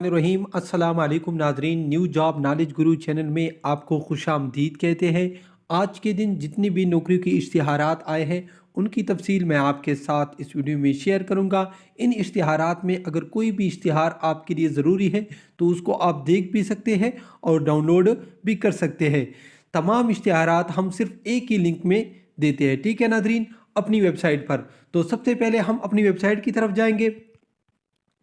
रहीम अस्सलाम वालेकुम नाजरीन। न्यू जॉब नॉलेज गुरु चैनल में आपको खुश आमदीद कहते हैं। आज के दिन जितनी भी नौकरियों की इश्तिहारात आए हैं उनकी तफसील मैं आपके साथ इस वीडियो में शेयर करूंगा। इन इश्तिहारात में अगर कोई भी इश्तिहार आपके लिए ज़रूरी है तो उसको आप देख भी सकते हैं और डाउनलोड भी कर सकते हैं। तमाम इश्तिहारात हम सिर्फ एक ही लिंक में देते हैं, ठीक है नाजरीन, अपनी वेबसाइट पर। तो सबसे पहले हम अपनी वेबसाइट की तरफ जाएंगे।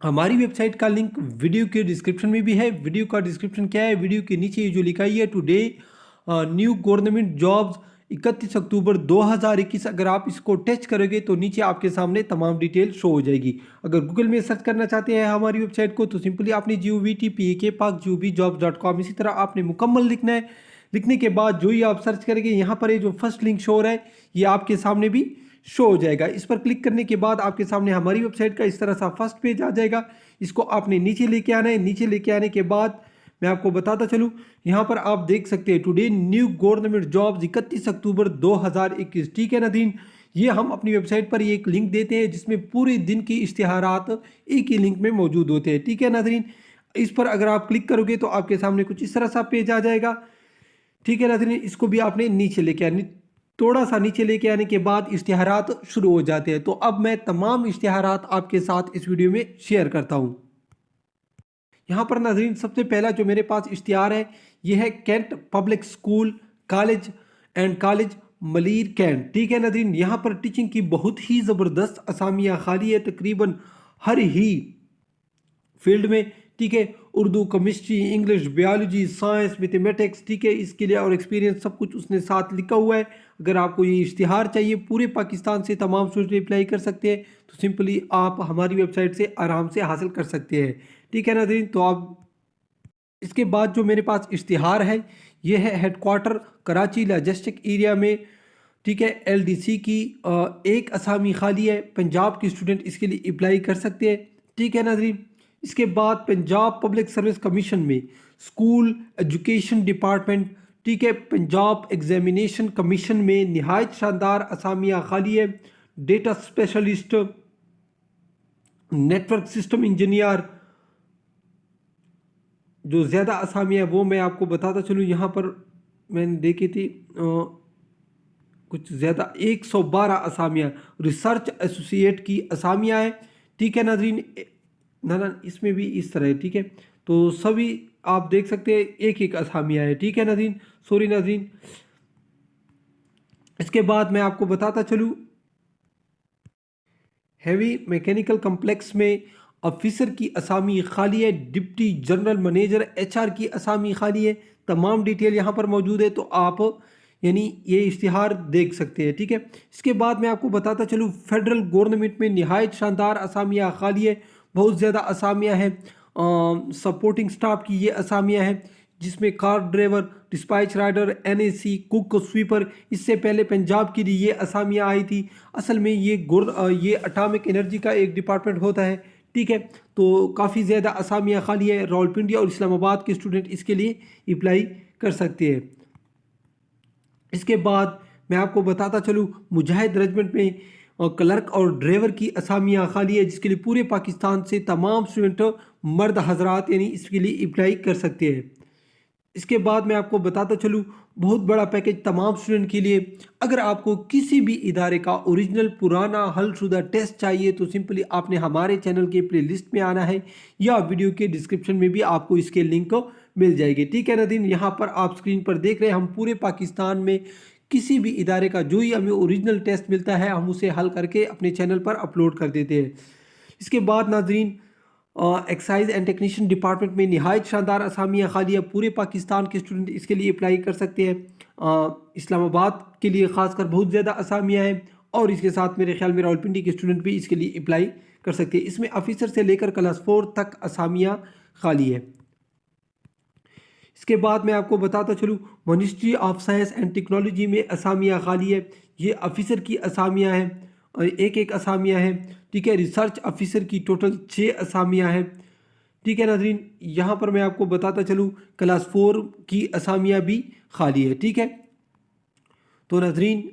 हमारी वेबसाइट का लिंक वीडियो के डिस्क्रिप्शन में भी है। वीडियो का डिस्क्रिप्शन क्या है, वीडियो के नीचे जो लिखा है टुडे न्यू गवर्नमेंट जॉब्स 31 अक्टूबर 2021, अगर आप इसको टच करोगे तो नीचे आपके सामने तमाम डिटेल शो हो जाएगी। अगर गूगल में सर्च करना चाहते हैं हमारी वेबसाइट को तो सिंपली आपने GOVTPAK इसी तरह आपने मुकम्मल लिखना है। लिखने के बाद जो ही आप सर्च करेंगे यहाँ पर ये जो फर्स्ट लिंक शो हो रहा है ये आपके सामने भी शो हो जाएगा। इस पर क्लिक करने के बाद आपके सामने हमारी वेबसाइट का इस तरह सा फर्स्ट पेज आ जाएगा। इसको आपने नीचे लेके आना है। नीचे लेके आने के बाद मैं आपको बताता चलूँ, यहाँ पर आप देख सकते हैं टुडे न्यू गवर्नमेंट जॉब्स 31 अक्टूबर 2021, ठीक है नाज़रीन। ये हम अपनी वेबसाइट पर एक लिंक देते हैं जिसमें पूरे दिन की इश्तिहारात एक ही लिंक में मौजूद होते हैं, ठीक है नाज़रीन। इस पर अगर आप क्लिक करोगे तो आपके सामने कुछ इस तरह सा पेज आ जाएगा, ठीक है नाज़रीन। इसको भी आपने नीचे लेके आनी, थोड़ा सा नीचे लेके आने के बाद इश्तिहारात शुरू हो जाते हैं। तो अब मैं तमाम इश्तिहारात आपके साथ इस वीडियो में शेयर करता हूँ। यहाँ पर नाज़रीन सबसे पहला जो मेरे पास इश्तिहार है ये है cantt public school college Malir cantt, ठीक है नाज़रीन। यहाँ पर टीचिंग की बहुत ही ज़बरदस्त असामियाँ खाली है तकरीबन हर ही फील्ड में, ठीक है। Urdu, chemistry, English, biology, science, mathematics, ठीक है। इसके लिए और एक्सपीरियंस सब कुछ उसने साथ लिखा हुआ है। अगर आपको ये इश्तिहार चाहिए पूरे पाकिस्तान से तमाम स्टूडेंट अप्लाई कर सकते हैं तो सिंपली आप हमारी वेबसाइट से आराम से हासिल कर सकते हैं, ठीक है नाज़रीन। तो आप इसके बाद जो मेरे पास इश्तिहार है ये है हेडक्वार्टर कराची लॉजिस्टिक एरिया में, ठीक है। LDC की एक असामी खाली है। पंजाब की स्टूडेंट इसके लिए अप्लाई कर सकते हैं, ठीक है नाज़रीन। इसके बाद पंजाब पब्लिक सर्विस कमीशन में स्कूल एजुकेशन डिपार्टमेंट, ठीक है। पंजाब एग्जामिनेशन कमीशन में नहायत शानदार असामियाँ खाली है। Data specialist, network system engineer, जो ज़्यादा असामियाँ वो मैं आपको बताता चलूँ। यहाँ पर मैंने देखी थी कुछ ज़्यादा 112 असामियाँ रिसर्च एसोसिएट की असामियाँ हैं, ठीक है नाज़रीन। ना इसमें भी इस तरह है, ठीक है। तो सभी आप देख सकते हैं एक एक असामियाँ है, ठीक है नाज़रीन। सॉरी नाज़रीन। इसके बाद मैं आपको बताता चलूँ हैवी मैकेनिकल कम्प्लेक्स में ऑफिसर की असामी खाली है। डिप्टी जनरल मैनेजर HR की असामी खाली है। तमाम डिटेल यहाँ पर मौजूद है तो आप यानी ये इश्तिहार देख सकते हैं, ठीक है। इसके बाद मैं आपको बताता चलूँ फेडरल गवर्नमेंट में नहायत शानदार असामियाँ खाली है। बहुत ज़्यादा असामियाँ हैं। सपोर्टिंग स्टाफ की ये असामियाँ हैं जिसमें car driver, dispatch rider, NAC, cook, sweeper. इससे पहले पंजाब के लिए ये असामियाँ आई थी। असल में ये अटामिक एनर्जी का एक डिपार्टमेंट होता है, ठीक है। तो काफ़ी ज़्यादा असामियाँ खाली है। रावलपिंडी और इस्लामाबाद के स्टूडेंट इसके लिए अप्लाई कर सकते हैं। इसके बाद मैं आपको बताता चलूँ मुजाहिद रेजिमेंट में क्लर्क और ड्राइवर की असामियाँ खाली है जिसके लिए पूरे पाकिस्तान से तमाम स्टूडेंट मर्द हजरात यानी इसके लिए अप्लाई कर सकते हैं। इसके बाद मैं आपको बताता चलूँ बहुत बड़ा पैकेज तमाम स्टूडेंट के लिए। अगर आपको किसी भी इदारे का ओरिजिनल पुराना हल शुदा टेस्ट चाहिए तो सिंपली आपने हमारे चैनल के प्लेलिस्ट में आना है या वीडियो के डिस्क्रिप्शन में भी आपको इसके लिंक मिल जाएगी, ठीक है नाज़रीन। यहाँ पर आप स्क्रीन पर देख रहे हैं हम पूरे पाकिस्तान में किसी भी इदारे का जो ही हमें ओरिजिनल टेस्ट मिलता है हम उसे हल करके अपने चैनल पर अपलोड कर देते हैं। इसके बाद नाज़रीन एक्साइज एंड टेक्नीशियन डिपार्टमेंट में नहायत शानदार असामियाँ खाली है। पूरे पाकिस्तान के स्टूडेंट इसके लिए अप्लाई कर सकते हैं। इस्लामाबाद के लिए ख़ासकर बहुत ज़्यादा असामियाँ हैं और इसके साथ मेरे ख्याल में रावलपिंडी के स्टूडेंट भी इसके लिए अप्लाई कर सकते हैं। इसमें ऑफिसर से लेकर क्लास 4 तक असामियाँ खाली है। इसके बाद मैं आपको बताता चलूँ ministry of science and technology में असामियाँ खाली है। ये ऑफिसर की असामियाँ हैं, एक एक असामियाँ हैं, ठीक है। रिसर्च ऑफिसर की टोटल 6 असामियाँ हैं, ठीक है नाज़रीन। यहाँ पर मैं आपको बताता चलूँ क्लास 4 की असामियाँ भी खाली है, ठीक है। तो नाज़रीन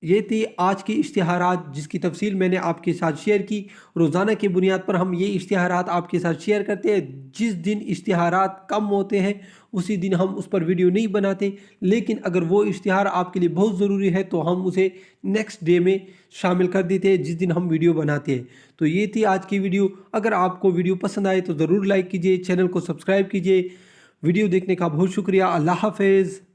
یہ تھی آج کی اشتہارات جس کی تفصیل میں نے آپ کے ساتھ شیئر کی۔ روزانہ کی بنیاد پر ہم یہ اشتہارات آپ کے ساتھ شیئر کرتے ہیں۔ جس دن اشتہارات کم ہوتے ہیں اسی دن ہم اس پر ویڈیو نہیں بناتے، لیکن اگر وہ اشتہار آپ کے لیے بہت ضروری ہے تو ہم اسے نیکسٹ ڈے میں شامل کر دیتے ہیں جس دن ہم ویڈیو بناتے ہیں۔ تو یہ تھی آج کی ویڈیو۔ اگر آپ کو ویڈیو پسند آئے تو ضرور لائک کیجئے، چینل کو سبسکرائب کیجئے۔ ویڈیو دیکھنے کا بہت شکریہ۔ اللہ حافظ۔